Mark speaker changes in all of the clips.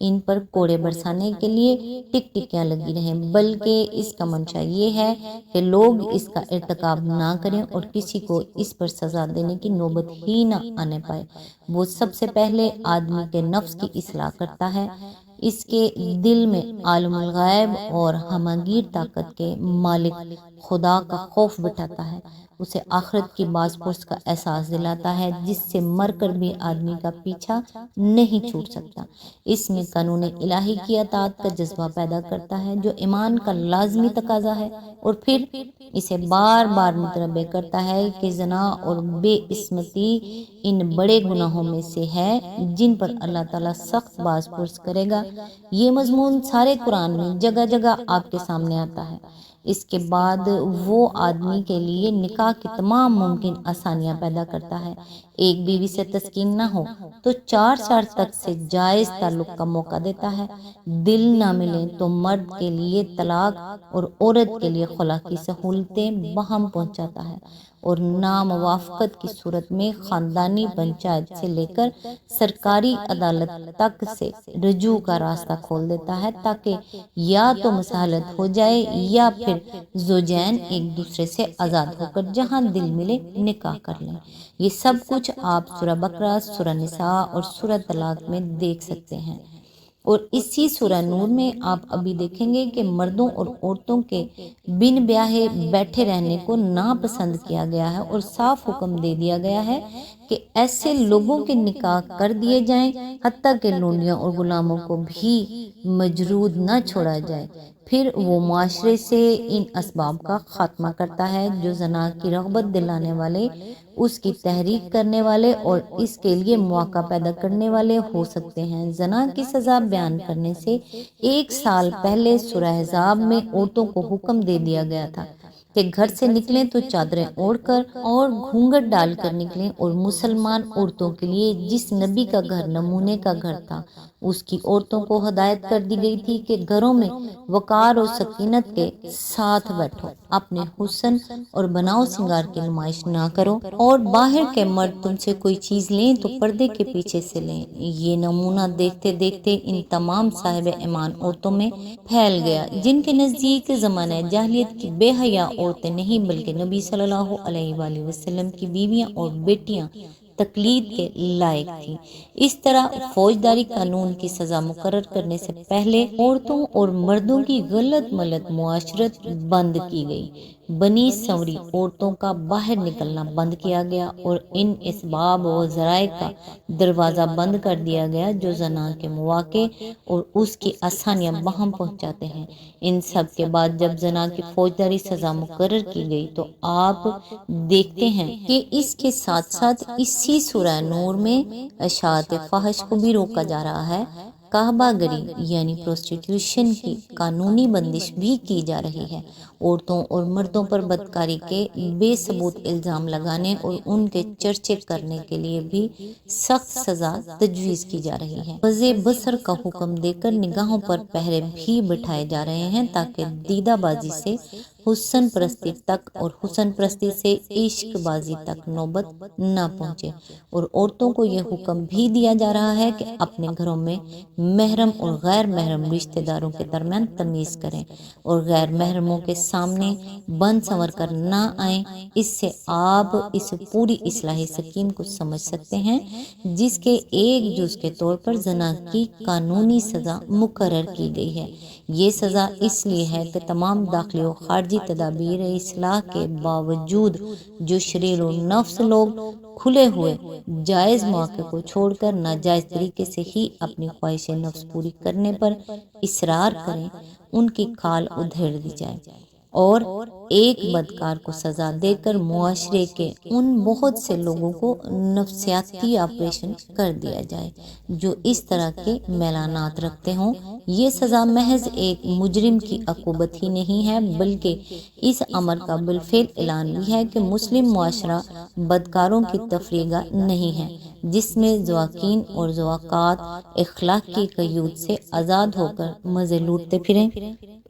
Speaker 1: ان پر کوڑے برسانے کے لیے ٹکٹکیاں لگی رہیں، بلکہ اس کا منشا یہ ہے کہ لوگ اس کا ارتکاب نہ کریں اور کسی کو اس پر سزا دینے کی نوبت ہی نہ آنے پائے۔ وہ سب سے پہلے آدمی کے نفس کی اصلاح کرتا ہے، اس کے دل میں عالم الغیب اور ہماگیر طاقت کے مالک خدا کا خوف بٹھاتا ہے، اسے آخرت کی باز پرس کا احساس دلاتا ہے جس سے مر کر بھی آدمی کا پیچھا نہیں چھوٹ سکتا۔ اس میں قانون الہی کی اطاعت کا جذبہ پیدا کرتا ہے جو ایمان کا لازمی تقاضا ہے، اور پھر اسے بار بار متنبہ کرتا ہے کہ زنا اور بے عصمتی ان بڑے گناہوں میں سے ہے جن پر اللہ تعالیٰ سخت باز پرس کرے گا۔ یہ مضمون سارے قرآن میں جگہ جگہ آپ کے سامنے آتا ہے۔ اس کے بعد وہ آدمی کے لیے نکاح کی تمام ممکن آسانیاں پیدا کرتا ہے۔ ایک بیوی سے تسکین نہ ہو تو 4 تک سے جائز تعلق کا موقع دیتا ہے۔ دل نہ ملے تو مرد کے لیے طلاق اور عورت کے لیے خلا کی سہولتیں بہم پہنچاتا ہے، اور ناموافقت کی صورت میں خاندانی پنچایت سے لے کر سرکاری عدالت تک سے رجوع کا راستہ کھول دیتا ہے، تاکہ یا تو مصالحت ہو جائے یا پھر زوجین ایک دوسرے سے آزاد ہو کر جہاں دل ملے نکاح کر لیں۔ یہ سب کچھ آپ سورہ بقرہ، سورہ نساء اور سورہ طلاق میں دیکھ سکتے ہیں، اور اسی سورہ نور میں آپ ابھی دیکھیں گے کہ مردوں اور عورتوں کے بن بیاہے بیٹھے رہنے کو ناپسند کیا گیا ہے، اور صاف حکم دے دیا گیا ہے کہ ایسے لوگوں کے نکاح کر دیے جائیں، حتیٰ کہ لونڈیوں اور غلاموں کو بھی مجرود نہ چھوڑا جائے۔ پھر وہ معاشرے سے ان اسباب کا خاتمہ کرتا ہے جو زنا کی رغبت دلانے والے، اس کی تحریک کرنے والے اور اس کے لیے مواقع پیدا کرنے والے ہو سکتے ہیں۔ زنا کی سزا بیان کرنے سے 1 سال پہلے سورہ احزاب میں عورتوں کو حکم دے دیا گیا تھا کہ گھر سے نکلیں تو چادریں اوڑھ کر اور گھونگھٹ ڈال کر نکلیں، اور مسلمان عورتوں کے لیے جس نبی کا گھر نمونے کا گھر تھا، اس کی عورتوں کو ہدایت کر دی گئی تھی کہ گھروں میں وقار اور سکینت کے ساتھ بیٹھو، اپنے حسن اور بناؤ سنگار کی نمائش نہ کرو، اور باہر کے مرد تم سے کوئی چیز لیں تو پردے کے پیچھے سے لیں۔ یہ نمونہ دیکھتے دیکھتے ان تمام صاحب ایمان عورتوں میں پھیل گیا جن کے نزدیک زمانہ جاہلیت کی بے حیا عورتیں نہیں بلکہ نبی صلی اللہ علیہ وآلہ وسلم کی بیویاں اور بیٹیاں تقلید کے لائق تھیں۔ اس طرح فوجداری قانون کی سزا مقرر کرنے سے پہلے عورتوں اور مردوں کی غلط ملت معاشرت بند کی گئی۔ بنی سنوری عورتوں کا باہر نکلنا بند کیا گیا، اور ان اسباب و ذرائع کا دروازہ بند کر دیا گیا جو زنا کے مواقع اور اس کی آسانیاں بہم پہنچاتے ہیں۔ ان سب کے بعد جب زنا کی فوجداری سزا مقرر کی گئی تو آپ دیکھتے ہیں کہ اس کے ساتھ ساتھ اسی سورہ نور میں اشاعت فحش کو بھی روکا جا رہا ہے۔ کعبہ گری یعنی پروسٹیٹیوشن کی قانونی بندش بھی کی جا رہی ہے۔ عورتوں اور مردوں پر بدکاری کے بے ثبوت الزام لگانے اور ان کے چرچے کرنے کے لیے بھی سخت سزا تجویز کی جا رہی ہے۔ وضع بصر کا حکم دے کر نگاہوں پر پہرے بھی بٹھائے جا رہے ہیں تاکہ دیدہ بازی سے حسن پرستی تک اور حسن پرستی سے عشق بازی تک نوبت نہ پہنچے، اور عورتوں کو یہ حکم بھی دیا جا رہا ہے کہ اپنے گھروں میں محرم اور غیر محرم رشتہ داروں کے درمیان تمیز کریں اور غیر محرموں کے سامنے بند سنور کر نہ آئیں۔ اس سے آپ اس پوری اصلاحی سکیم کو سمجھ سکتے ہیں جس کے ایک جز کے طور پر زنا کی قانونی سزا مقرر کی گئی ہے۔ یہ سزا اس لیے ہے کہ تمام داخلی و خارجی تدابیر اصلاح کے باوجود جو شریر و نفس لوگ کھلے ہوئے جائز مواقع کو چھوڑ کر ناجائز طریقے سے ہی اپنی خواہش نفس پوری کرنے پر اصرار کریں، ان کی کھال ادھیڑ دی جائے، اور ایک بدکار کو سزا دے کر معاشرے کے ان بہت سے لوگوں کو نفسیاتی آپریشن کر دیا جائے جو اس طرح کے میلانات رکھتے ہوں۔ یہ سزا محض ایک مجرم کی عقوبت ہی نہیں ہے بلکہ اس امر کا بالفعل اعلان بھی ہے کہ مسلم معاشرہ بدکاروں کی تفریح گاہ نہیں ہے جس میں ذواقین اور ذواقات اخلاق کی قیود سے آزاد ہو کر مزے لوٹتے پھریں۔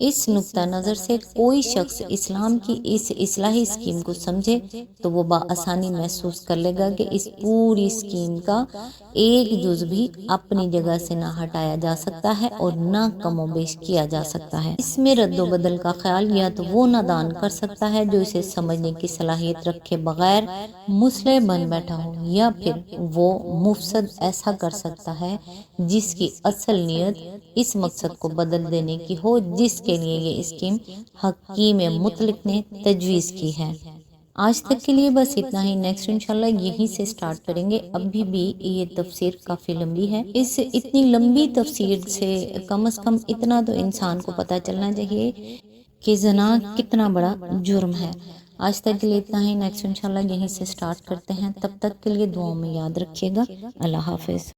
Speaker 1: اس نقطہ نظر سے کوئی شخص اسلام کی اس اصلاحی اسکیم کو سمجھے تو وہ بآسانی محسوس کر لے گا کہ اس پوری اسکیم کا ایک جز بھی اپنی جگہ سے نہ ہٹایا جا سکتا ہے اور نہ کم و بیش کیا جا سکتا ہے۔ اس میں رد و بدل کا خیال یا تو وہ نادان کر سکتا ہے جو اسے سمجھنے کی صلاحیت رکھے بغیر مسلح بن بیٹھا ہو، یا پھر وہ مفسد ایسا کر سکتا ہے جس کی اصل نیت اس مقصد کو بدل دینے کی ہو جس کے لیے یہ اسکیم حکیم مطلق نے تجویز کی ہے۔ آج تک کے لیے بس اتنا ہی، نیکسٹ انشاءاللہ یہیں سے سٹارٹ کریں گے۔ ابھی بھی یہ تفسیر کافی لمبی ہے، اس اتنی لمبی تفسیر سے کم از کم اتنا تو انسان کو پتہ چلنا چاہیے کہ زنا کتنا بڑا جرم ہے۔ آج تک کے لیے اتنا ہی، نیکسٹ انشاءاللہ یہیں سے سٹارٹ کرتے ہیں۔ تب تک کے لیے دعاؤں میں یاد رکھیے گا۔ اللہ حافظ۔